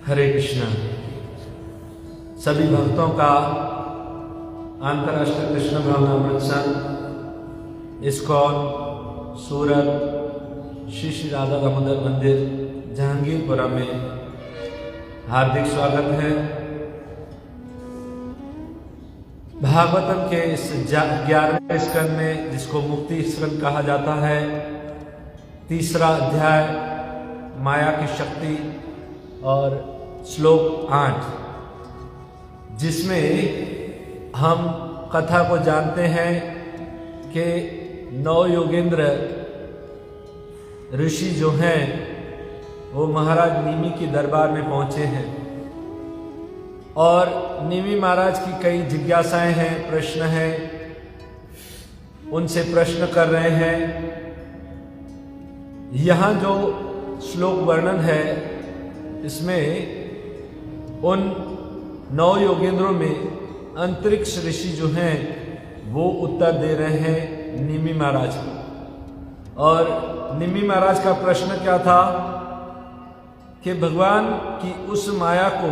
हरे कृष्णा। सभी भक्तों का अंतर्राष्ट्रीय कृष्ण भावनामृत संघ इस्कॉन सूरत श्री श्री राधा दामोदर मंदिर जहांगीरपुरा में हार्दिक स्वागत है। भागवतम के इस 11वें स्कंद में, जिसको मुक्ति स्कंद कहा जाता है, तीसरा अध्याय माया की शक्ति और श्लोक 8, जिसमें हम कथा को जानते हैं कि 9 योगेंद्र ऋषि जो हैं वो महाराज निमि के दरबार में पहुंचे हैं और निमि महाराज की कई जिज्ञासाएं हैं, प्रश्न हैं, उनसे प्रश्न कर रहे हैं। यहाँ जो श्लोक वर्णन है इसमें उन 9 योगेंद्रों में अंतरिक्ष ऋषि जो हैं वो उत्तर दे रहे हैं निमि महाराज को। और निमि महाराज का प्रश्न क्या था कि भगवान की उस माया को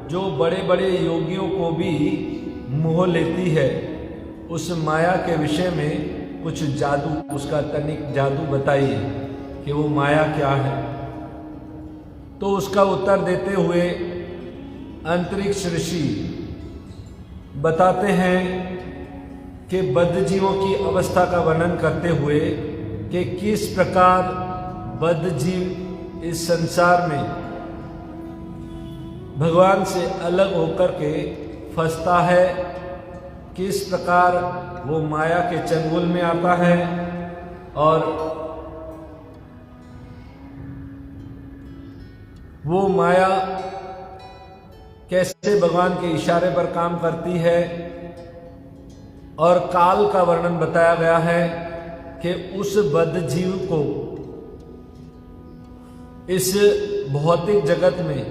जो बड़े बड़े योगियों को भी मोह लेती है, उस माया के विषय में कुछ जादू, उसका तनिक जादू बताइए कि वो माया क्या है। तो उसका उत्तर देते हुए अंतरिक्ष ऋषि बताते हैं कि बद्ध जीवों की अवस्था का वर्णन करते हुए कि किस प्रकार बद्ध जीव इस संसार में भगवान से अलग होकर के फंसता है, किस प्रकार वो माया के चंगुल में आता है और वो माया कैसे भगवान के इशारे पर काम करती है। और काल का वर्णन बताया गया है कि उस बद्ध जीव को इस भौतिक जगत में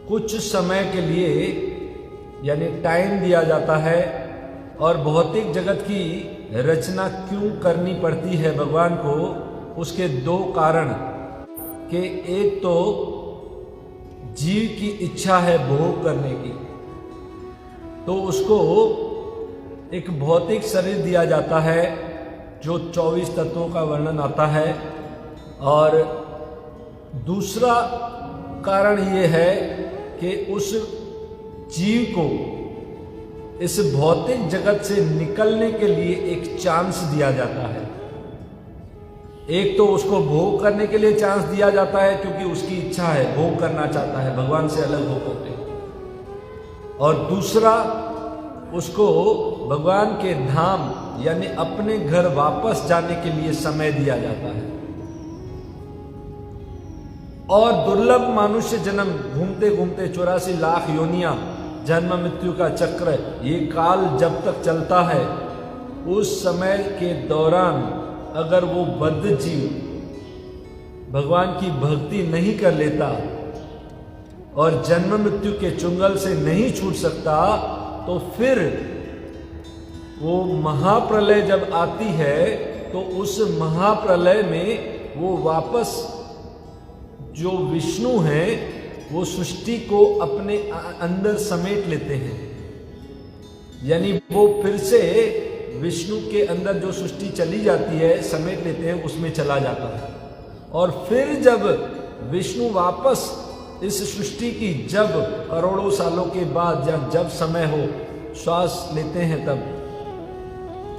कुछ समय के लिए यानी टाइम दिया जाता है और भौतिक जगत की रचना क्यों करनी पड़ती है भगवान को, उसके 2 कारण कि एक तो जीव की इच्छा है भोग करने की, तो उसको एक भौतिक शरीर दिया जाता है जो 24 तत्वों का वर्णन आता है। और दूसरा कारण ये है कि उस जीव को इस भौतिक जगत से निकलने के लिए एक चांस दिया जाता है। एक तो उसको भोग करने के लिए चांस दिया जाता है क्योंकि उसकी इच्छा है, भोग करना चाहता है भगवान से अलग होकर के, और दूसरा उसको भगवान के धाम यानी अपने घर वापस जाने के लिए समय दिया जाता है। और दुर्लभ मनुष्य जन्म घूमते घूमते 84 लाख योनियां, जन्म मृत्यु का चक्र, ये काल जब तक चलता है उस समय के दौरान अगर वो बद्ध जीव भगवान की भक्ति नहीं कर लेता और जन्म मृत्यु के चुंगल से नहीं छूट सकता, तो फिर वो महाप्रलय जब आती है तो उस महाप्रलय में वो वापस जो विष्णु हैं वो सृष्टि को अपने अंदर समेट लेते हैं। यानी वो फिर से विष्णु के अंदर जो सृष्टि चली जाती है, समेट लेते हैं, उसमें चला जाता है। और फिर जब विष्णु वापस इस सृष्टि की जब करोड़ों सालों के बाद जब समय हो, श्वास लेते हैं तब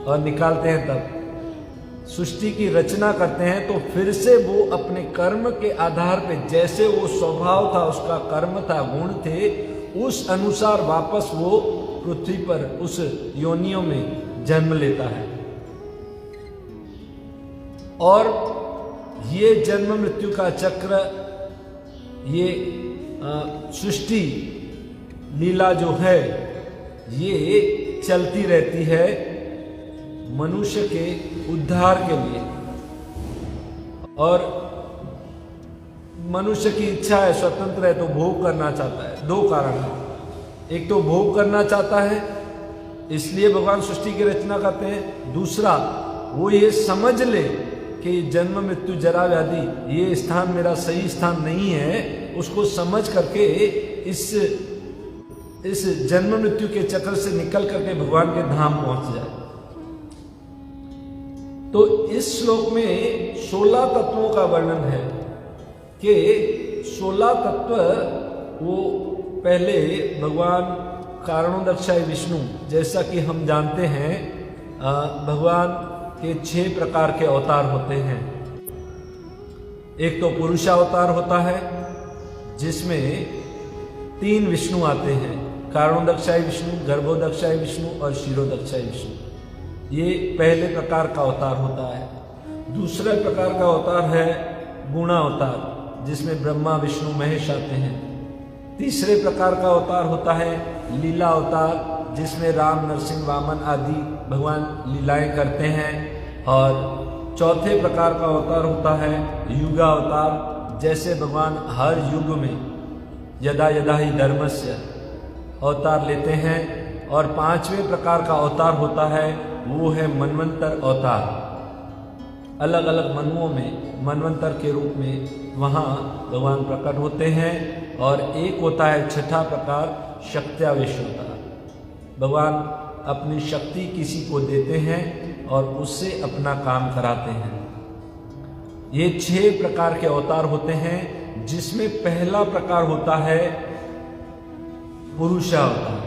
और निकालते हैं तब सृष्टि की रचना करते हैं, तो फिर से वो अपने कर्म के आधार पे जैसे वो स्वभाव था, उसका कर्म था, गुण थे, उस अनुसार वापस वो पृथ्वी पर उस योनियों में जन्म लेता है। और ये जन्म मृत्यु का चक्र, ये सृष्टि लीला जो है ये चलती रहती है मनुष्य के उद्धार के लिए। और मनुष्य की इच्छा है, स्वतंत्र है, तो भोग करना चाहता है। 2 कारण है, एक तो भोग करना चाहता है इसलिए भगवान सृष्टि की रचना करते हैं, दूसरा वो ये समझ ले कि जन्म मृत्यु जरा व्याधि ये स्थान मेरा सही स्थान नहीं है, उसको समझ करके इस जन्म मृत्यु के चक्र से निकल करके भगवान के धाम पहुंच जाए। तो इस श्लोक में 16 तत्वों का वर्णन है कि 16 तत्व वो पहले भगवान कारणोदक्षाय विष्णु, जैसा कि हम जानते हैं भगवान के 6 प्रकार के अवतार होते हैं। एक तो पुरुषावतार होता है जिसमें 3 विष्णु आते हैं, कारणोदक्षाय विष्णु, गर्भोदक्षाय विष्णु और क्षीरोदक्षाय विष्णु। ये पहले प्रकार का अवतार होता है। दूसरे प्रकार का अवतार है गुणावतार, जिसमें ब्रह्मा विष्णु महेश आते हैं। तीसरे प्रकार का अवतार होता है लीला अवतार, जिसमें राम नरसिंह वामन आदि भगवान लीलाएं करते हैं। और चौथे प्रकार का अवतार होता है युगावतार, जैसे भगवान हर युग में यदा यदा ही धर्मस्य अवतार लेते हैं। और 5वें प्रकार का अवतार होता है वो है मनवंतर अवतार, अलग अलग मनुओं में मनवंतर के रूप में वहाँ भगवान प्रकट होते हैं। और एक होता है 6ठा प्रकार शक्त्यावेश अवतार, भगवान अपनी शक्ति किसी को देते हैं और उससे अपना काम कराते हैं। ये 6 प्रकार के अवतार होते हैं, जिसमें पहला प्रकार होता है पुरुषावतार।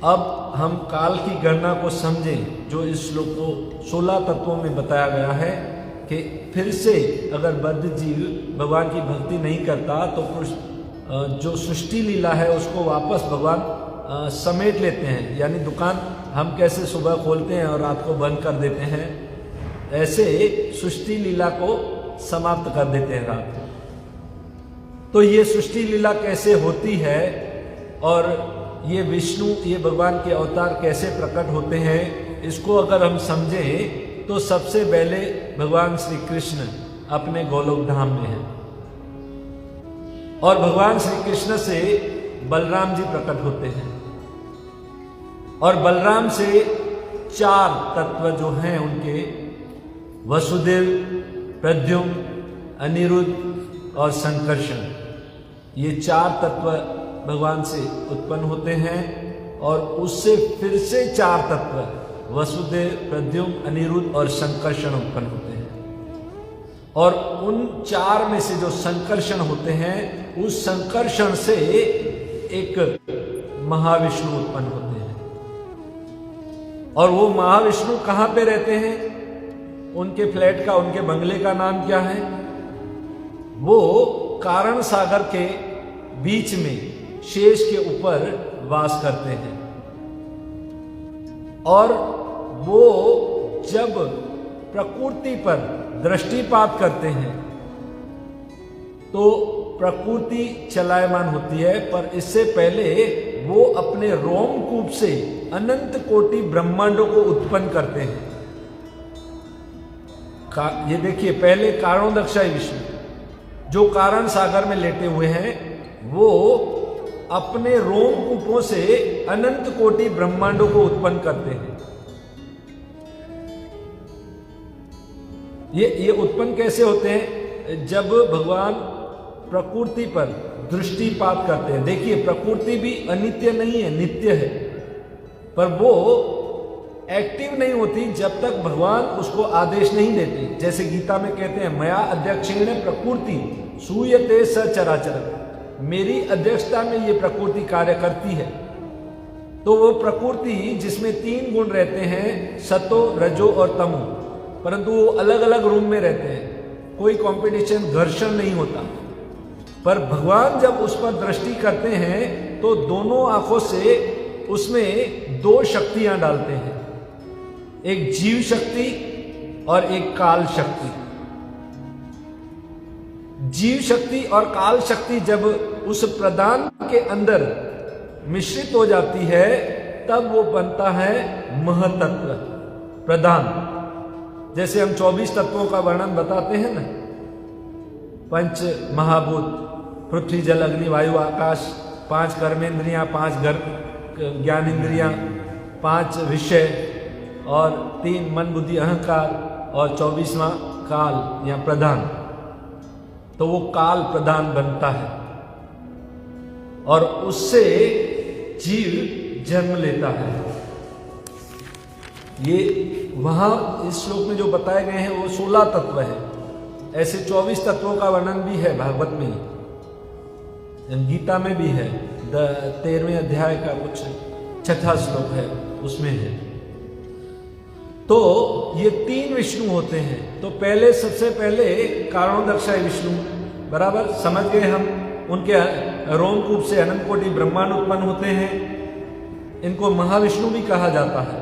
अब हम काल की गणना को समझें, जो इस श्लोक को 16 तत्वों में बताया गया है कि फिर से अगर बद्ध जीव भगवान की भक्ति नहीं करता तो जो सृष्टि लीला है उसको वापस भगवान समेट लेते हैं। यानी दुकान हम कैसे सुबह खोलते हैं और रात को बंद कर देते हैं, ऐसे सृष्टि लीला को समाप्त कर देते हैं रात को। तो ये सृष्टि लीला कैसे होती है और ये विष्णु, ये भगवान के अवतार कैसे प्रकट होते हैं, इसको अगर हम समझें तो सबसे पहले भगवान श्री कृष्ण अपने गोलोक धाम में हैं और भगवान श्री कृष्ण से बलराम जी प्रकट होते हैं। और बलराम से 4 तत्व जो हैं उनके, वसुदेव, प्रद्युम्न, अनिरुद्ध और संकर्षण, ये 4 तत्व भगवान से उत्पन्न होते हैं। और उससे फिर से 4 तत्व वसुदेव, प्रद्युम्न, अनिरुद्ध और संकर्षण उत्पन्न होते हैं। और उन 4 में से जो संकर्षण होते हैं, उस संकर्षण से एक महाविष्णु उत्पन्न होते हैं। और वो महाविष्णु कहाँ पे रहते हैं, उनके फ्लैट का, उनके बंगले का नाम क्या है? वो कारण सागर के बीच में शेष के ऊपर वास करते हैं। और वो जब प्रकृति पर दृष्टिपात करते हैं तो प्रकृति चलायमान होती है, पर इससे पहले वो अपने रोमकूप से अनंत कोटि ब्रह्मांडों को उत्पन्न करते हैं। ये देखिए, पहले कारणोदक्षाय विष्णु जो कारण सागर में लेटे हुए हैं, वो अपने रोमकूपों से अनंत कोटि ब्रह्मांडों को उत्पन्न करते हैं। ये उत्पन्न कैसे होते हैं? जब भगवान प्रकृति पर दृष्टिपात करते हैं। देखिए, प्रकृति भी अनित्य नहीं है, नित्य है, पर वो एक्टिव नहीं होती जब तक भगवान उसको आदेश नहीं देते। जैसे गीता में कहते हैं, मया अध्यक्षेण प्रकृति सूयते सचराचर, मेरी अध्यक्षता में ये प्रकृति कार्य करती है। तो वो प्रकृति जिसमें 3 गुण रहते हैं, सतो, रजो और तमो, परंतु वो अलग अलग रूम में रहते हैं, कोई कंपटीशन, घर्षण नहीं होता। पर भगवान जब उस पर दृष्टि करते हैं तो दोनों आंखों से उसमें 2 शक्तियां डालते हैं, एक जीव शक्ति और एक काल शक्ति। जीव शक्ति और काल शक्ति जब उस प्रदान के अंदर मिश्रित हो जाती है, तब वो बनता है महतत्व प्रदान। जैसे हम 24 तत्वों का वर्णन बताते हैं ना, 5 महाभूत, पृथ्वी जल अग्नि वायु आकाश, 5 कर्मेंद्रियां, 5 ज्ञानेंद्रियां, 5 विषय और 3 मन बुद्धि अहंकार और 24वां काल या प्रधान, तो वो काल प्रधान बनता है और उससे जीव जन्म लेता है। ये वहां इस श्लोक में जो बताए गए हैं वो 16 तत्व है। ऐसे 24 तत्वों का वर्णन भी है भागवत में ही, गीता में भी है, 13वें अध्याय का कुछ 6वां श्लोक है, उसमें है। तो ये 3 विष्णु होते हैं। तो पहले सबसे पहले कारणोदक्षाय विष्णु, बराबर समझ गए हम। उनके रोमकूप से अनंत कोटि ब्रह्मांड उत्पन्न होते हैं। इनको महाविष्णु भी कहा जाता है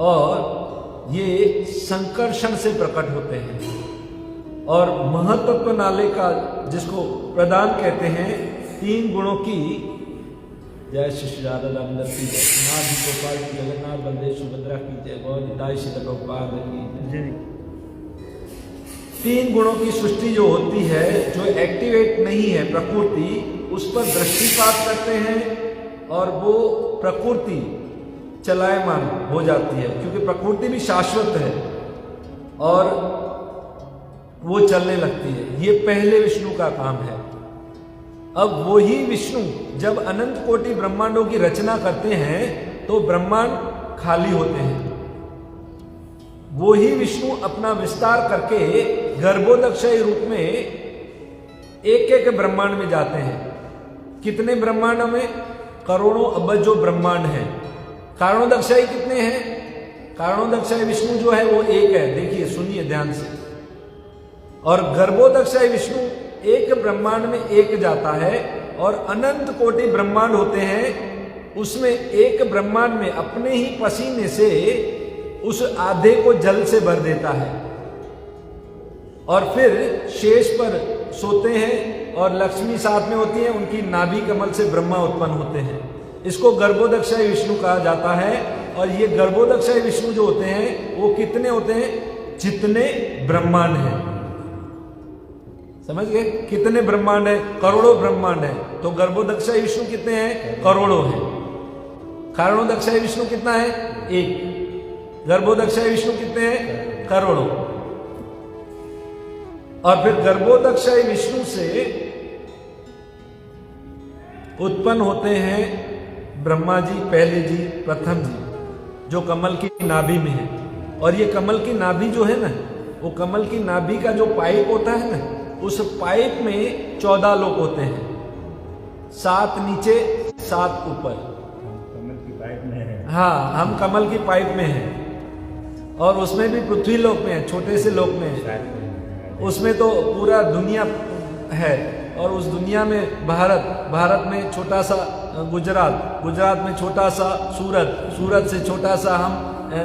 और ये संकर्षण से प्रकट होते हैं। और महतत्व नाले का, जिसको प्रदान कहते हैं, 3 गुणों की, जय श्री राधा दामोदर की जय, नाथ जी गोपाल की, जगन्नाथ बलदेव सुभद्रा की जय, गौर निताई श्री गोपाल की जय। 3 गुणों की सृष्टि जो होती है, जो एक्टिवेट नहीं है प्रकृति, उस पर दृष्टिपात करते हैं और वो प्रकृति चलायमान हो जाती है, क्योंकि प्रकृति भी शाश्वत है और वो चलने लगती है। ये पहले विष्णु का काम है। अब वही विष्णु जब अनंत कोटि ब्रह्मांडों की रचना करते हैं तो ब्रह्मांड खाली होते हैं। वही विष्णु अपना विस्तार करके गर्भोदक्षय रूप में एक एक ब्रह्मांड में जाते हैं। कितने ब्रह्मांड में? करोड़ों अबजों ब्रह्मांड हैं। कारणोदक्षय कितने हैं? कारणोदक्षय विष्णु जो है वो एक है, देखिए सुनिए ध्यान से। और गर्भोदक्षय विष्णु एक ब्रह्मांड में एक जाता है और अनंत कोटि ब्रह्मांड होते हैं, उसमें एक ब्रह्मांड में अपने ही पसीने से उस आधे को जल से भर देता है और फिर शेष पर सोते हैं और लक्ष्मी साथ में होती है, उनकी नाभि कमल से ब्रह्मा उत्पन्न होते हैं। इसको गर्भोदक्षय विष्णु कहा जाता है। और ये गर्भोदक्षय विष्णु जो होते हैं वो कितने होते हैं? जितने ब्रह्मांड हैं। समझ गए? कितने ब्रह्मांड है? करोड़ों ब्रह्मांड है। तो गर्भोदक्षय विष्णु कितने हैं? करोड़ों हैं। कारणोदक्षय विष्णु कितना है? एक। गर्भोदक्षय विष्णु कितने हैं? करोड़ों। और फिर गर्भोदक्षय विष्णु से उत्पन्न होते हैं ब्रह्मा जी, पहले जी, प्रथम जी, जो कमल की नाभि में है। और ये कमल की नाभि जो है ना, वो कमल की नाभि का जो पाइप होता है ना, उस पाइप में 14 लोक होते हैं, 7 नीचे 7 ऊपर। कमल की पाइप में है। हाँ, हम कमल की पाइप में हैं और उसमें भी पृथ्वी लोक में है, छोटे से लोक में है। उसमें तो पूरा दुनिया है और उस दुनिया में भारत में छोटा सा गुजरात में छोटा सा सूरत से छोटा सा हम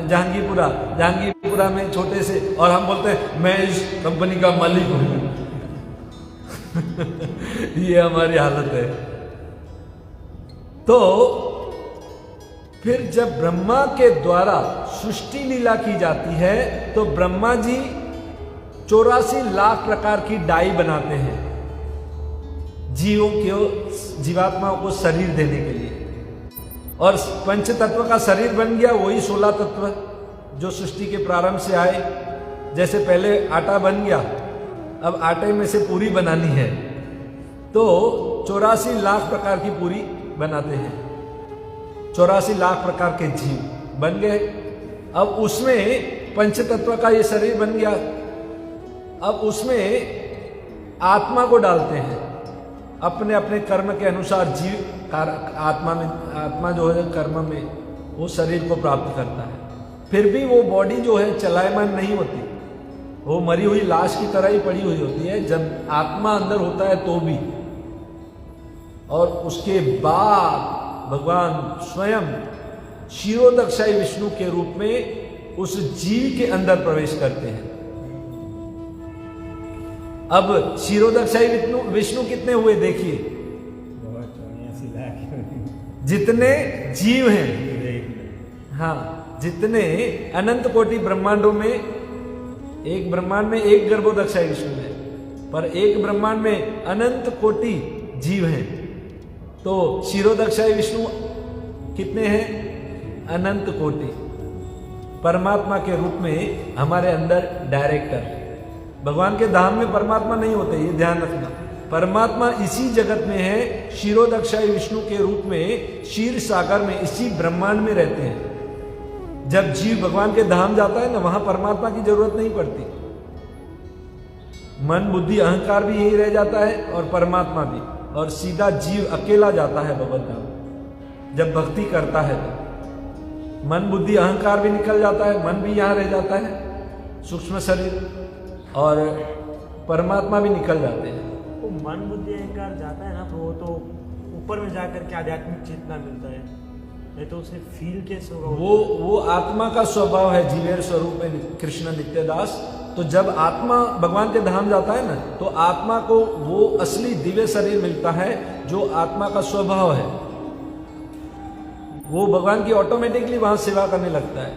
जहांगीरपुरा में छोटे से, और हम बोलते हैं मैं इस कंपनी का मालिक हूं। ये हमारी हालत है। तो फिर जब ब्रह्मा के द्वारा सृष्टि लीला की जाती है तो ब्रह्मा जी 84 लाख प्रकार की डाई बनाते हैं जीवात्माओं को शरीर देने के लिए। और पंच तत्व का शरीर बन गया वही 16 तत्व जो सृष्टि के प्रारंभ से आए। जैसे पहले आटा बन गया, अब आटे में से पूरी बनानी है तो 84 लाख प्रकार की पूरी बनाते हैं। 84 लाख प्रकार के जीव बन गए। अब उसमें पंच तत्व का ये शरीर बन गया। अब उसमें आत्मा को डालते हैं अपने अपने कर्म के अनुसार। जीव आत्मा जो है कर्म में वो शरीर को प्राप्त करता है। फिर भी वो बॉडी जो है चलायमान नहीं होती, वो मरी हुई लाश की तरह ही पड़ी हुई होती है जब आत्मा अंदर होता है तो भी। और उसके बाद भगवान स्वयं क्षीरोदक्षाई विष्णु के रूप में उस जीव के अंदर प्रवेश करते हैं। अब क्षीरोदक्षाई विष्णु कितने हुए देखिए, 84 लाख जितने जीव हैं। हाँ, जितने अनंत कोटि ब्रह्मांडों में, एक ब्रह्मांड में एक गर्भोदक्षाई विष्णु है, पर एक ब्रह्मांड में अनंत कोटि जीव हैं। तो क्षीरोदक्षाई विष्णु कितने हैं? अनंत कोटि। परमात्मा के रूप में हमारे अंदर डायरेक्टर। भगवान के धाम में परमात्मा नहीं होते, ये ध्यान रखना। परमात्मा इसी जगत में है, क्षीरोदक्षाई विष्णु के रूप में क्षीर सागर में, इसी ब्रह्मांड में रहते हैं। जब जीव भगवान के धाम जाता है ना, वहां परमात्मा की जरूरत नहीं पड़ती। मन बुद्धि अहंकार भी यही रह जाता है और परमात्मा भी, और सीधा जीव अकेला जाता है भगवत धाम जब भक्ति करता है तो। मन बुद्धि अहंकार भी निकल जाता है, मन भी यहां रह जाता है सूक्ष्म शरीर, और परमात्मा भी निकल जाते हैं। वो मन बुद्धि अहंकार जाता है ना, तो वो तो ऊपर में जाकर के आध्यात्मिक चेतना मिलता है, नहीं तो उसे फील कैसे होगा? वो आत्मा का स्वभाव है, जीवेर स्वरूप है कृष्ण नित्यदास। तो जब आत्मा भगवान के धाम जाता है ना, तो आत्मा को वो असली दिव्य शरीर मिलता है जो आत्मा का स्वभाव है। वो भगवान की ऑटोमेटिकली वहां सेवा करने लगता है।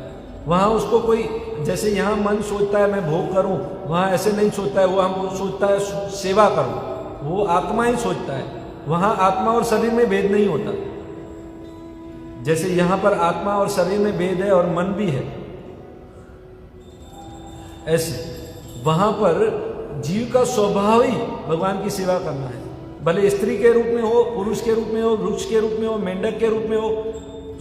वहां उसको कोई, जैसे यहाँ मन सोचता है मैं भोग करूं, वहां ऐसे नहीं सोचता है। वो हम सोचता है सेवा करूं, वो आत्मा ही सोचता है। वहां आत्मा और शरीर में भेद नहीं होता। जैसे यहां पर आत्मा और शरीर में भेद है और मन भी है, ऐसे वहां पर जीव का स्वभाव ही भगवान की सेवा करना है। भले स्त्री के रूप में हो, पुरुष के रूप में हो, वृक्ष के रूप में हो, मेंढक के रूप में हो,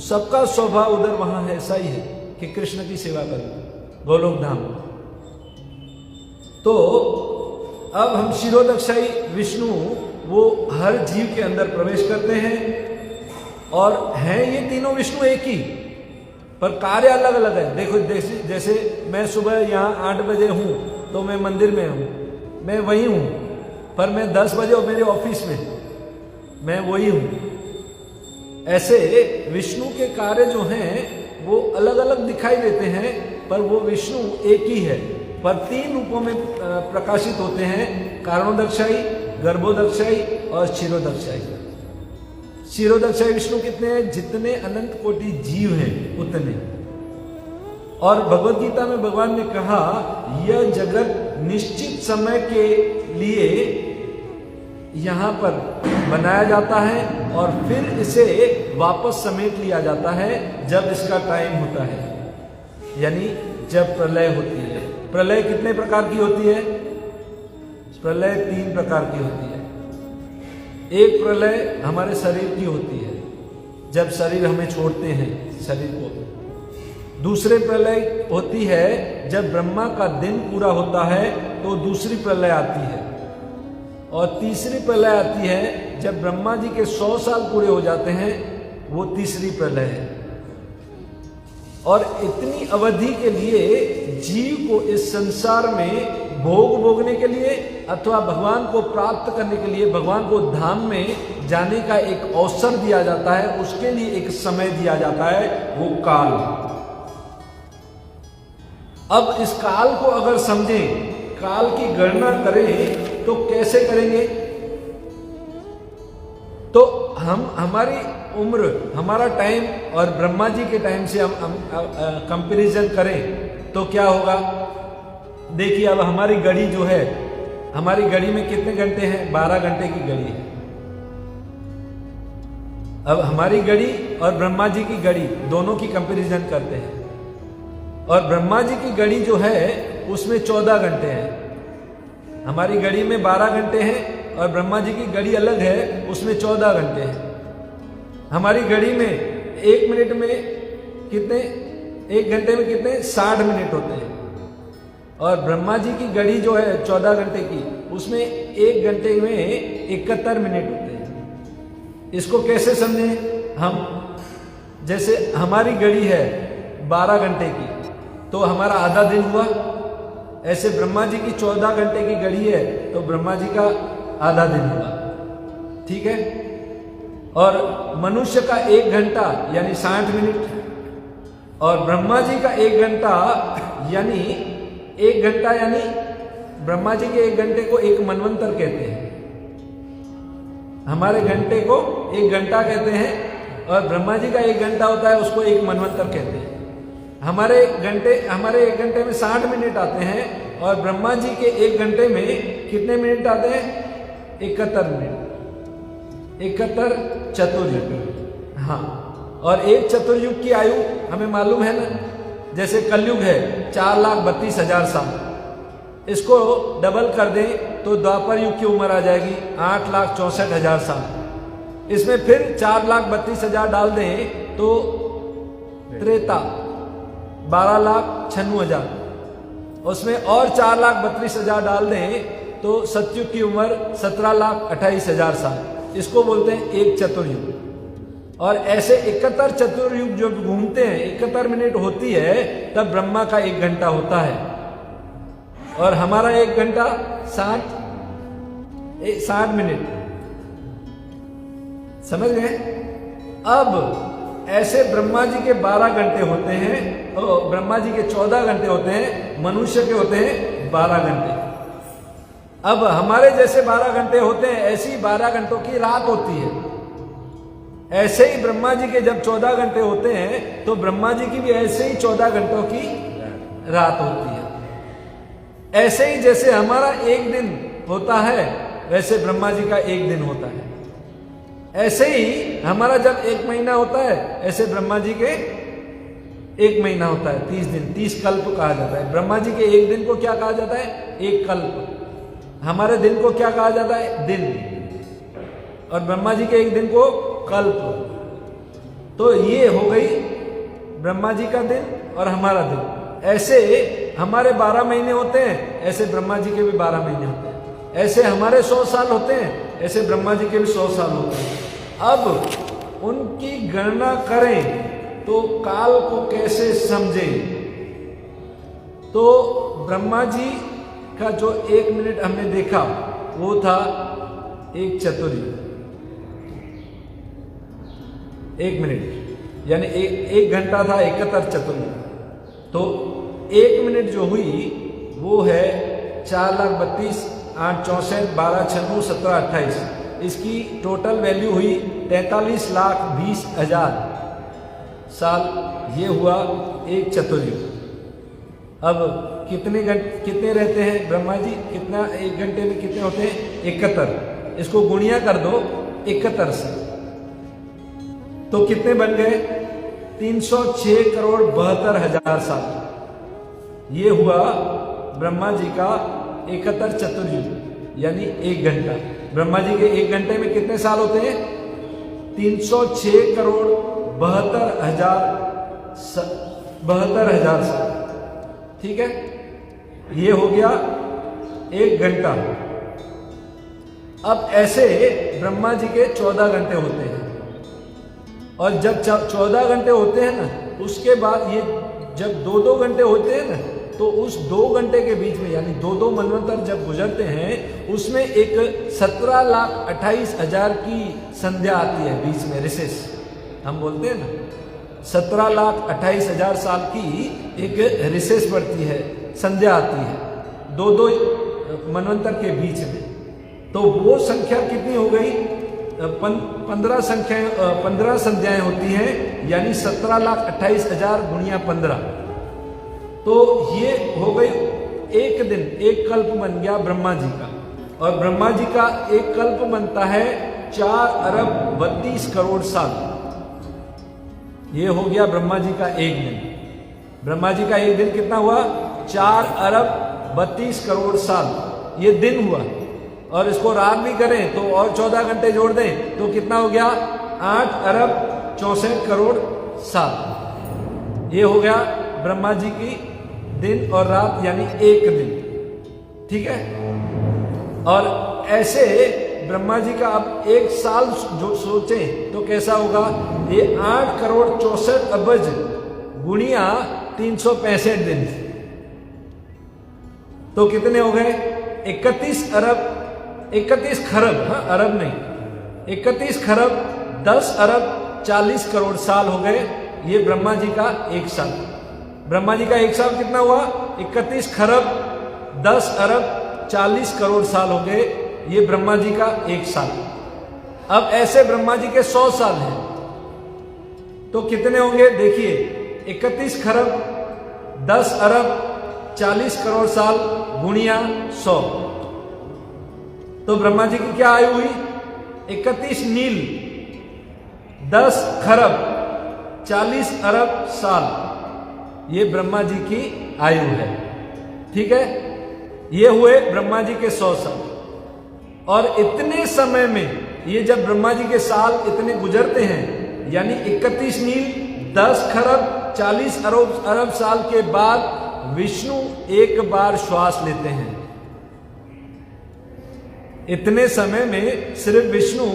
सबका स्वभाव उधर वहां है ऐसा ही है कि कृष्ण की सेवा करो गोलोक धाम। तो अब हम क्षीरोदक्षाई विष्णु वो हर जीव के अंदर प्रवेश करते हैं, और हैं ये तीनों विष्णु एक ही, पर कार्य अलग अलग है। देखो जैसे मैं सुबह यहाँ 8 बजे हूँ तो मैं मंदिर में हूँ, मैं वही हूँ, पर मैं 10 बजे और मेरे ऑफिस में मैं वही हूँ। ऐसे विष्णु के कार्य जो हैं वो अलग अलग दिखाई देते हैं, पर वो विष्णु एक ही है, पर 3 रूपों में प्रकाशित होते हैं, कारणोदक्षाई, गर्भोदक्षाई और क्षीरोदक्षाई। क्षीरोदक्षाई विष्णु कितने हैं? जितने अनंत कोटि जीव हैं उतने। और भगवत गीता में भगवान ने कहा यह जगत निश्चित समय के लिए यहां पर बनाया जाता है और फिर इसे वापस समेट लिया जाता है जब इसका टाइम होता है, यानी जब प्रलय होती है। प्रलय कितने प्रकार की होती है? प्रलय 3 प्रकार की होती है। एक प्रलय हमारे शरीर की होती है, जब शरीर हमें छोड़ते हैं शरीर को। दूसरे प्रलय होती है जब ब्रह्मा का दिन पूरा होता है तो दूसरी प्रलय आती है। और तीसरी प्रलय आती है जब ब्रह्मा जी के 100 साल पूरे हो जाते हैं, वो तीसरी प्रलय है। और इतनी अवधि के लिए जीव को इस संसार में भोग भोगने के लिए अथवा भगवान को प्राप्त करने के लिए भगवान को धाम में जाने का एक अवसर दिया जाता है, उसके लिए एक समय दिया जाता है, वो काल। अब इस काल को अगर समझें, काल की गणना करें तो कैसे करेंगे? तो हम हमारी उम्र, हमारा टाइम और ब्रह्मा जी के टाइम से हम कंपैरिजन करें तो क्या होगा? देखिए, अब हमारी घड़ी जो है, हमारी घड़ी में कितने घंटे हैं? 12 घंटे की घड़ी है। अब हमारी घड़ी और ब्रह्मा जी की घड़ी दोनों की कंपैरिजन करते हैं, और ब्रह्मा जी की घड़ी जो है उसमें 14 घंटे हैं। हमारी घड़ी में 12 घंटे हैं और ब्रह्मा जी की घड़ी अलग है, उसमें 14 घंटे हैं। हमारी घड़ी में 1 मिनट में कितने, 1 घंटे में कितने 60 मिनट होते हैं, और ब्रह्मा जी की घड़ी जो है 14 घंटे की, उसमें 1 घंटे में 71 मिनट होते हैं। इसको कैसे समझें हम? जैसे हमारी घड़ी है 12 घंटे की, तो हमारा आधा दिन हुआ। ऐसे ब्रह्मा जी की 14 घंटे की घड़ी है तो ब्रह्मा जी का आधा दिन हुआ, ठीक है। और मनुष्य का 1 घंटा यानी 60 मिनट, और ब्रह्मा जी का 1 घंटा यानी 1 घंटा यानी ब्रह्मा जी के 1 घंटे को एक मनवंतर कहते हैं। हमारे घंटे को 1 घंटा कहते हैं, और ब्रह्मा जी का 1 घंटा होता है, उसको एक मनवंतर कहते हैं। हमारे 1 घंटे में 60 मिनट आते हैं, और ब्रह्मा जी के 1 घंटे में कितने मिनट आते हैं? 71 मिनट। 71 चतुर्युग। हाँ, और एक चतुर्युग की आयु हमें मालूम है ना, जैसे कलयुग है 4,32,000 साल, इसको डबल कर दें तो द्वापर युग की उम्र आ जाएगी 8,64,000 साल। इसमें फिर 4,32,000 डाल दें तो त्रेता 12,96,000, उसमें और 4,32,000 डाल दें तो सतयुग की उम्र 17,28,000 साल। इसको बोलते हैं एक चतुर्युग। और ऐसे 71 चतुर्युग जो घूमते हैं, 71 मिनट होती है, तब ब्रह्मा का 1 घंटा होता है और हमारा 1 घंटा 60 मिनट। समझ गए? अब ऐसे ब्रह्मा जी के 12 घंटे होते हैं, ब्रह्मा जी के 14 घंटे होते हैं, मनुष्य के होते हैं 12 घंटे। अब हमारे जैसे 12 घंटे होते हैं, ऐसी 12 घंटों की रात होती है। ऐसे ही ब्रह्मा जी के जब 14 घंटे होते हैं तो ब्रह्मा जी की भी ऐसे ही 14 घंटों की रात होती है। ऐसे ही जैसे हमारा 1 दिन होता है, वैसे ब्रह्मा जी का 1 दिन होता है। ऐसे ही हमारा जब 1 महीना होता है, ऐसे ब्रह्मा जी के 1 महीना होता है 30 दिन, 30 कल्प कहा जाता है। ब्रह्मा जी के 1 दिन को क्या कहा जाता है? 1 कल्प। हमारे दिन को क्या कहा जाता है? दिन। और ब्रह्मा जी के 1 दिन को कल्प। तो ये हो गई ब्रह्मा जी का दिन और हमारा दिन। ऐसे हमारे 12 महीने होते हैं, ऐसे ब्रह्मा जी के भी 12 महीने होते हैं। ऐसे हमारे 100 साल होते हैं, ऐसे ब्रह्मा जी के भी 100 साल होते हैं। अब उनकी गणना करें तो काल को कैसे समझें? तो ब्रह्मा जी का जो 1 मिनट हमने देखा वो था एक चतुर्युग। 1 मिनट यानी एक घंटा था 71 चतुर्युग। तो 1 मिनट जो हुई वो है 4,32,864,12,96,17,28। इसकी टोटल वैल्यू हुई 43,20,000 साल। ये हुआ एक चतुर्युग। अब कितने रहते हैं ब्रह्मा जी? कितना 1 घंटे में कितने होते हैं? 71। इसको गुणिया कर दो 71 से, तो कितने बन गए? 306,72,000 साल। ये हुआ ब्रह्मा जी का 71 चतुर्युग, यानी 1 घंटा। ब्रह्मा जी के 1 घंटे में कितने साल होते हैं? 306,72,000 साल। ठीक है, ये हो गया 1 घंटा। अब ऐसे ब्रह्मा जी के 14 घंटे होते हैं, और जब 14 घंटे होते हैं ना, उसके बाद ये जब 2-2 घंटे होते हैं ना, तो उस 2 घंटे के बीच में, यानी 2-2 मनवंतर जब गुजरते हैं, उसमें एक 17,28,000 की संध्या आती है बीच में, रिसेस हम बोलते हैं ना। 17,28,000 साल की एक रिसेस पड़ती है, संध्या आती है 2-2 मनवंतर के बीच में। तो वो संख्या कितनी हो गई? 15 संध्याएं होती हैं, यानी 17,28,000 गुणिया 15। तो ये हो गई 1 दिन, 1 कल्प बन गया ब्रह्मा जी का। और ब्रह्मा जी का 1 कल्प बनता है 4,32 साल। ये हो गया ब्रह्मा जी का 1 दिन। ब्रह्मा जी का 1 दिन कितना हुआ? 4,32 साल। ये दिन हुआ। और इसको रात भी करें तो और 14 घंटे जोड़ दें तो कितना हो गया? 8,64 साल। ये हो गया ब्रह्मा जी की दिन और रात, यानी 1 दिन। ठीक है। और ऐसे ब्रह्मा जी का अब 1 साल जो सोचें तो कैसा होगा? ये 8,64 गुणिया 365 दिन। तो कितने हो गए? 31 खरब, हाँ अरब नहीं, 31 खरब 10 अरब 40 करोड़ साल हो गए। ये ब्रह्मा जी का 1 साल। ब्रह्मा जी का 1 साल कितना हुआ? 31 खरब 10 अरब 40 करोड़ साल हो गए। ये ब्रह्मा जी का 1 साल। अब ऐसे ब्रह्मा जी के 100 साल हैं, तो कितने होंगे? देखिए, 31 खरब 10 अरब 40 करोड़ साल गुणिया 100। तो ब्रह्मा जी की क्या आयु हुई? 31 नील 10 खरब 40 अरब साल। ये ब्रह्मा जी की आयु है। ठीक है, ये हुए ब्रह्मा जी के 100 साल। और इतने समय में, ये जब ब्रह्मा जी के साल इतने गुजरते हैं, यानी 31 नील 10 खरब 40 अरब साल के बाद विष्णु एक बार श्वास लेते हैं। इतने समय में सिर्फ विष्णु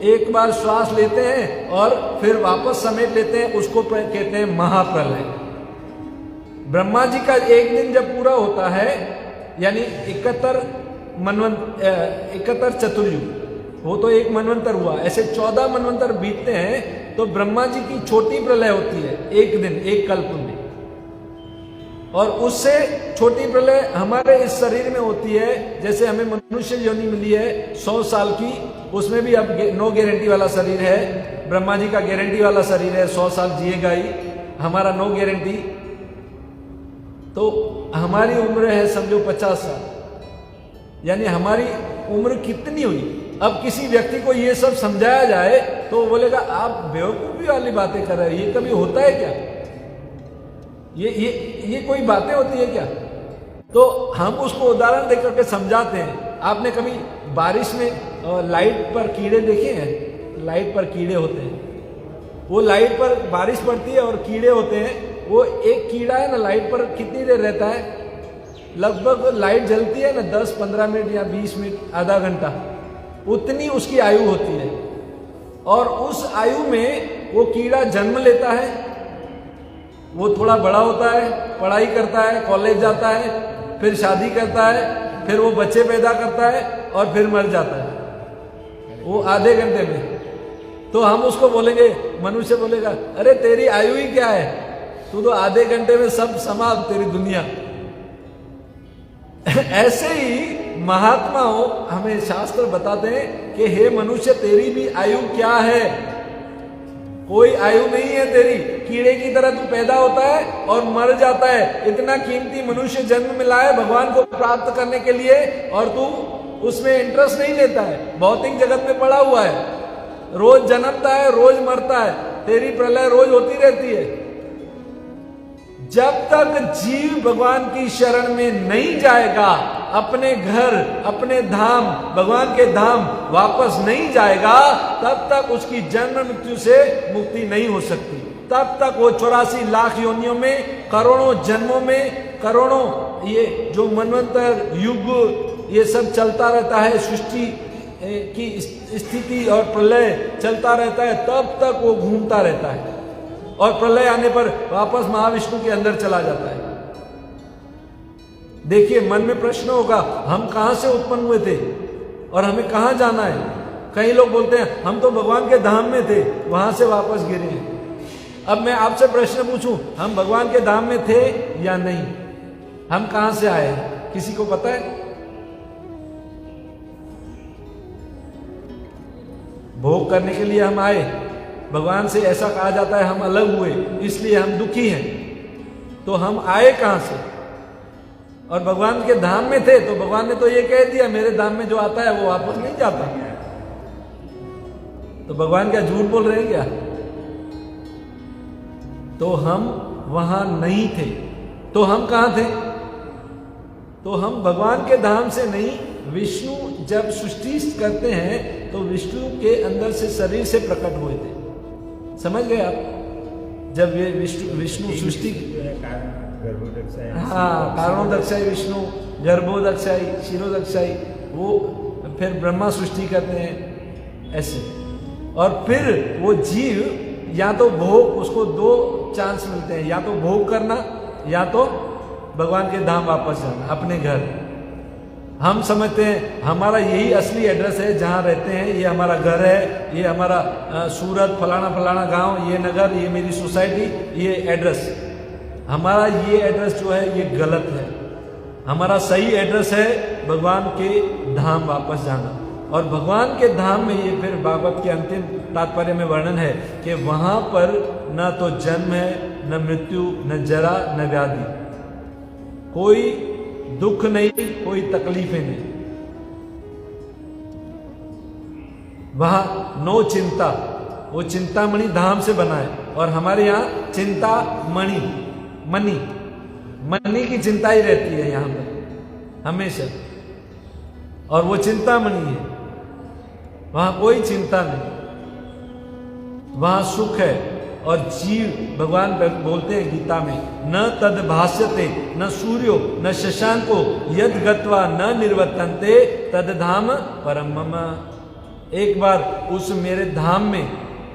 एक बार श्वास लेते हैं और फिर वापस समेट लेते हैं, उसको कहते हैं महाप्रलय। ब्रह्मा जी का एक दिन जब पूरा होता है, यानी 71 चतुर्युग, वो तो एक मनवंतर हुआ, ऐसे 14 मनवंतर बीतते हैं तो ब्रह्मा जी की छोटी प्रलय होती है एक दिन, एक कल्प में। और उससे छोटी प्रलय हमारे इस शरीर में होती है। जैसे हमें मनुष्य योनि मिली है 100 साल की, उसमें भी अब नो गारंटी वाला शरीर है। ब्रह्मा जी का गारंटी वाला शरीर है, 100 साल जिएगा ही, हमारा नो गारंटी। तो हमारी उम्र है समझो 50 साल, यानी हमारी उम्र कितनी हुई। अब किसी व्यक्ति को ये सब समझाया जाए तो वो बोलेगा आप बेवकूफी वाली बातें कर रहे हैं, ये कभी होता है क्या? ये कोई बातें होती है क्या? तो हम उसको उदाहरण देकर के समझाते हैं। आपने कभी बारिश में लाइट पर कीड़े देखे हैं? लाइट पर कीड़े होते हैं, वो लाइट पर बारिश पड़ती है और कीड़े होते हैं। वो एक कीड़ा है ना, लाइट पर कितनी देर रहता है? लगभग लाइट जलती है ना 10-15 मिनट या 20 मिनट, आधा घंटा, उतनी उसकी आयु होती है। और उस आयु में वो कीड़ा जन्म लेता है, वो थोड़ा बड़ा होता है, पढ़ाई करता है, कॉलेज जाता है, फिर शादी करता है, फिर वो बच्चे पैदा करता है और फिर मर जाता है वो आधे घंटे में। तो हम उसको बोलेंगे, मनुष्य बोलेगा अरे तेरी आयु ही क्या है, तू तो आधे घंटे में सब समाप्त तेरी दुनिया। ऐसे ही महात्माओं हमें शास्त्र बताते हैं कि हे मनुष्य तेरी भी आयु क्या है? कोई आयु नहीं है तेरी, कीड़े की तरह तू पैदा होता है और मर जाता है। इतना कीमती मनुष्य जन्म मिला है भगवान को प्राप्त करने के लिए और तू उसमें इंटरेस्ट नहीं लेता है, भौतिक जगत में पड़ा हुआ है, रोज जन्मता है रोज मरता है, तेरी प्रलय रोज होती रहती है। जब तक जीव भगवान की शरण में नहीं जाएगा, अपने घर, अपने धाम, भगवान के धाम वापस नहीं जाएगा, तब तक उसकी जन्म मृत्यु से मुक्ति नहीं हो सकती। तब तक वो 84 लाख योनियों में, करोड़ों जन्मों में, करोड़ों ये जो मनवंतर युग ये सब चलता रहता है, सृष्टि की स्थिति और प्रलय चलता रहता है, तब तक वो घूमता रहता है और प्रलय आने पर वापस महाविष्णु के अंदर चला जाता है। देखिए, मन में प्रश्न होगा, हम कहां से उत्पन्न हुए थे और हमें कहां जाना है? कई लोग बोलते हैं हम तो भगवान के धाम में थे, वहां से वापस गिरे हैं। अब मैं आपसे प्रश्न पूछूं, हम भगवान के धाम में थे या नहीं? हम कहां से आए हैं? किसी को पता है? भोग करने के लिए हम आए, भगवान से ऐसा कहा जाता है हम अलग हुए इसलिए हम दुखी हैं। तो हम आए कहां से? और भगवान के धाम में थे तो भगवान ने तो ये कह दिया मेरे धाम में जो आता है वो वापस नहीं जाता। तो भगवान क्या झूठ बोल रहे हैं क्या? तो हम वहां नहीं थे, तो हम कहां थे? तो हम भगवान के धाम से नहीं, विष्णु जब सृष्टि करते हैं तो विष्णु के अंदर से शरीर से प्रकट हुए थे। समझ गए आप? जब ये विष्णु सृष्टि, हाँ, कारणोदक्षाई विष्णु, गर्भोदक्षाई, क्षीरोदक्षाई, वो फिर ब्रह्मा सृष्टि करते हैं ऐसे। और फिर वो जीव या तो भोग, उसको 2 चांस मिलते हैं, या तो भोग करना या तो भगवान के धाम वापस जाना, अपने घर। हम समझते हैं हमारा यही असली एड्रेस है जहाँ रहते हैं, ये हमारा घर है, ये हमारा सूरत फलाना फलाना गांव, ये नगर, ये मेरी सोसाइटी, ये एड्रेस। हमारा ये एड्रेस जो है ये गलत है। हमारा सही एड्रेस है भगवान के धाम वापस जाना। और भगवान के धाम में ये फिर भागवत के अंतिम तात्पर्य में वर्णन है कि वहां पर न तो जन्म है, न मृत्यु, न जरा, न व्याधि, कोई दुख नहीं, कोई तकलीफें नहीं, वहां नो चिंता। वो चिंतामणि धाम से बना है और हमारे यहाँ चिंतामणि, मनी की चिंता ही रहती है यहां पर हमेशा, और वो चिंतामणि है, वहां कोई चिंता नहीं, वहां सुख है। और जीव, भगवान बोलते हैं गीता में, न तद भास्यते न सूर्यो न शशांको यद गत्वा न निर्वर्तन्ते तद धाम परम मम। एक बार उस मेरे धाम में,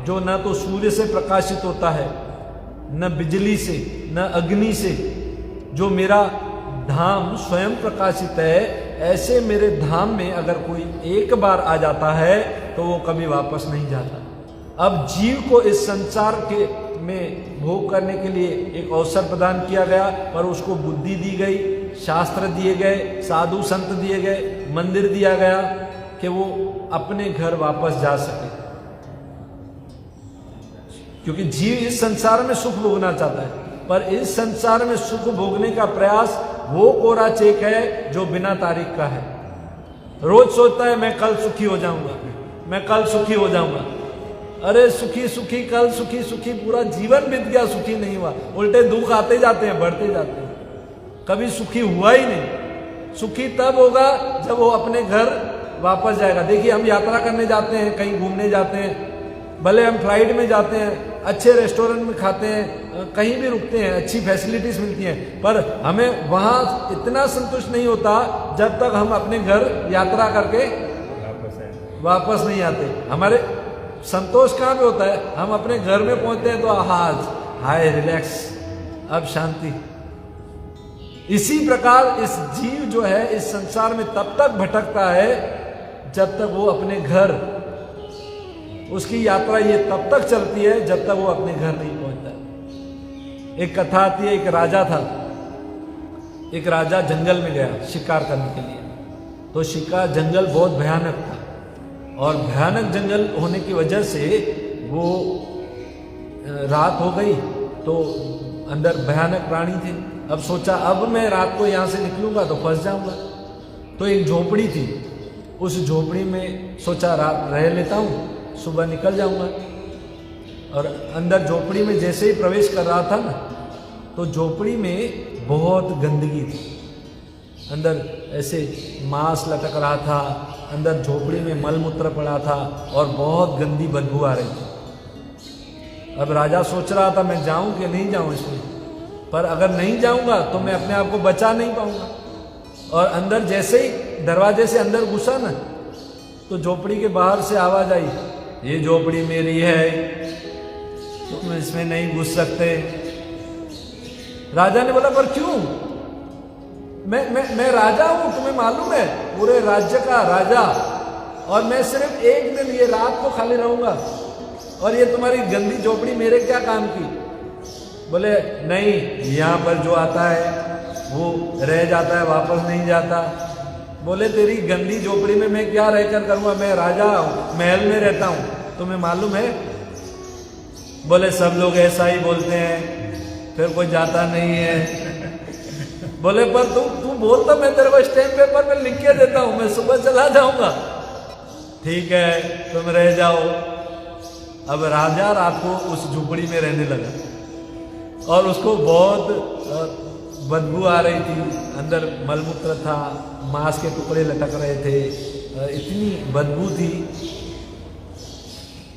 जो न तो सूर्य से प्रकाशित होता है, न बिजली से, न अग्नि से, जो मेरा धाम स्वयं प्रकाशित है, ऐसे मेरे धाम में अगर कोई एक बार आ जाता है तो वो कभी वापस नहीं जाता। अब जीव को इस संसार के में भोग करने के लिए एक अवसर प्रदान किया गया, पर उसको बुद्धि दी गई, शास्त्र दिए गए, साधु संत दिए गए, मंदिर दिया गया कि वो अपने घर वापस जा सके, क्योंकि जीव इस संसार में सुख भोगना चाहता है, पर इस संसार में सुख भोगने का प्रयास वो कोरा चेक है जो बिना तारीख का है। रोज सोचता है मैं कल सुखी हो जाऊंगा, मैं कल सुखी हो जाऊंगा। अरे सुखी सुखी कल सुखी सुखी, पूरा जीवन बीत गया, सुखी नहीं हुआ, उल्टे दुख आते जाते हैं, बढ़ते जाते हैं, कभी सुखी हुआ ही नहीं। सुखी तब होगा जब वो अपने घर वापस जाएगा। देखिए हम यात्रा करने जाते हैं, कहीं घूमने जाते हैं, भले हम फ्लाइट में जाते हैं, अच्छे रेस्टोरेंट में खाते हैं, कहीं भी रुकते हैं, अच्छी फैसिलिटीज मिलती हैं, पर हमें वहां इतना संतुष्ट नहीं होता जब तक हम अपने घर यात्रा करके वापस नहीं आते। हमारे संतोष कहाँ पे होता है? हम अपने घर में पहुंचते हैं तो आज हाय रिलैक्स, अब शांति। इसी प्रकार इस जीव जो है इस संसार में तब तक भटकता है जब तक वो अपने घर, उसकी यात्रा ये तब तक चलती है जब तक वो अपने घर नहीं पहुंचता। एक कथा आती है, एक राजा था, एक राजा जंगल में गया शिकार करने के लिए। तो शिकार, जंगल बहुत भयानक था, और भयानक जंगल होने की वजह से वो रात हो गई तो अंदर भयानक प्राणी थे। अब सोचा अब मैं रात को यहाँ से निकलूंगा तो फंस जाऊंगा। तो एक झोपड़ी थी, उस झोपड़ी में सोचा रात रह लेता हूँ, सुबह निकल जाऊंगा। और अंदर झोपड़ी में जैसे ही प्रवेश कर रहा था ना, तो झोपड़ी में बहुत गंदगी थी, अंदर ऐसे मांस लटक रहा था, अंदर झोपड़ी में मलमूत्र पड़ा था और बहुत गंदी बदबू आ रही थी। अब राजा सोच रहा था मैं जाऊं कि नहीं जाऊं इसमें, पर अगर नहीं जाऊंगा तो मैं अपने आप को बचा नहीं पाऊंगा। और अंदर जैसे ही दरवाजे से अंदर घुसा ना, तो झोपड़ी के बाहर से आवाज आई, ये झोपड़ी मेरी है, तुम इसमें नहीं घुस सकते। राजा ने बोला पर क्यों? मैं राजा हूं, तुम्हें मालूम है, पूरे राज्य का राजा, और मैं सिर्फ एक दिन ये रात को खाली रहूंगा, और ये तुम्हारी गंदी झोपड़ी मेरे क्या काम की? बोले नहीं, यहाँ पर जो आता है वो रह जाता है, वापस नहीं जाता। बोले तेरी गंदी झोपड़ी में मैं क्या रहकर करूंगा, मैं राजा हूं, महल में रहता हूं, तुम्हें मालूम है? बोले सब लोग ऐसा ही बोलते हैं, फिर कोई जाता नहीं है। बोले पर तू बोल तो मैं तेरे को स्टैम्प पेपर में लिख के देता हूं, मैं सुबह चला जाऊंगा। ठीक है तुम रह जाओ। अब राजा रात को उस झोपड़ी में रहने लगा, और उसको बहुत बदबू आ रही थी, अंदर मलमूत्र था, मांस के टुकड़े लटक रहे थे, इतनी बदबू थी।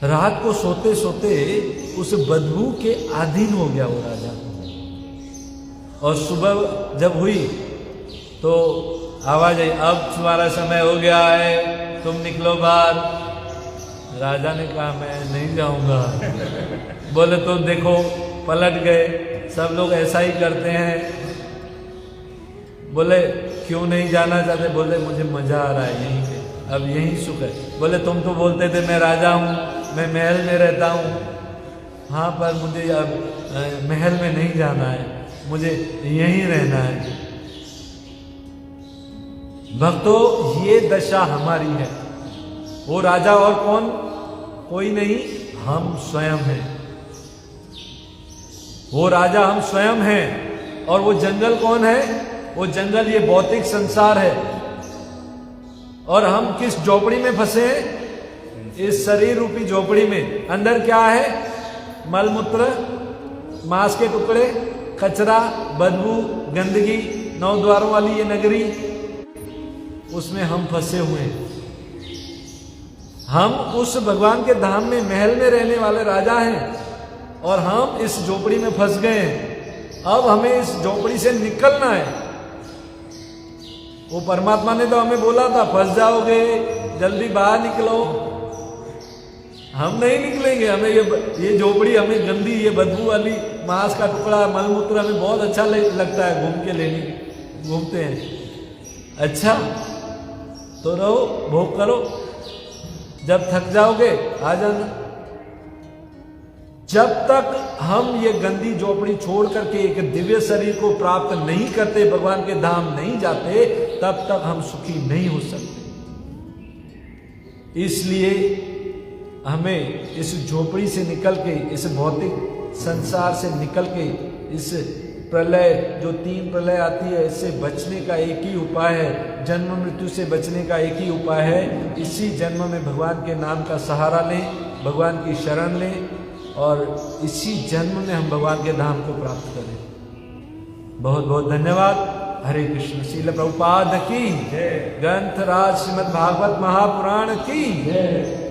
रात को सोते सोते उस बदबू के अधीन हो गया वो राजा। और सुबह जब हुई तो आवाज आई, अब तुम्हारा समय हो गया है, तुम निकलो बाहर। राजा ने कहा मैं नहीं जाऊंगा। बोले तो देखो पलट गए, सब लोग ऐसा ही करते हैं। बोले क्यों नहीं जाना चाहते? बोले मुझे मजा आ रहा है यहीं पे, अब यहीं सुख है। बोले तुम तो बोलते थे मैं राजा हूँ, मैं महल में रहता हूँ। हाँ पर मुझे अब महल में नहीं जाना है, मुझे यहीं रहना है। भक्तों ये दशा हमारी है। वो राजा और कौन? कोई नहीं, हम स्वयं हैं। वो राजा हम स्वयं हैं। और वो जंगल कौन है? वो जंगल ये भौतिक संसार है। और हम किस झोपड़ी में फंसे हैं? इस शरीर रूपी झोपड़ी में। अंदर क्या है? मलमूत्र, मांस के टुकड़े, कचरा, बदबू, गंदगी, 9 द्वारों वाली ये नगरी, उसमें हम फंसे हुए हैं। हम उस भगवान के धाम में, महल में रहने वाले राजा हैं और हम इस झोपड़ी में फंस गए हैं। अब हमें इस झोपड़ी से निकलना है। वो परमात्मा ने तो हमें बोला था फंस जाओगे, जल्दी बाहर निकलो। हम नहीं निकलेंगे। हमें ये झोपड़ी हमें गंदी, ये बदबू वाली, मांस का टुकड़ा, मलमूत्र हमें बहुत अच्छा लगता है, घूम के घूमते हैं। अच्छा तो रहो, भोग करो, जब थक जाओगे आ जाना। जब तक हम ये गंदी झोपड़ी छोड़ करके एक दिव्य शरीर को प्राप्त नहीं करते, भगवान के धाम नहीं जाते, तब तक हम सुखी नहीं हो सकते। इसलिए हमें इस झोपड़ी से निकल के, इस भौतिक संसार से निकल के, इस प्रलय, जो 3 प्रलय आती है, इससे बचने का एक ही उपाय है। जन्म मृत्यु से बचने का एक ही उपाय है। इसी जन्म में भगवान के नाम का सहारा लें, भगवान की शरण लें और इसी जन्म में हम भगवान के धाम को प्राप्त करें। बहुत बहुत धन्यवाद। हरे कृष्ण। श्रील प्रभुपाद की जय। ग्रंथराज श्रीमद् भागवत महापुराण की जय।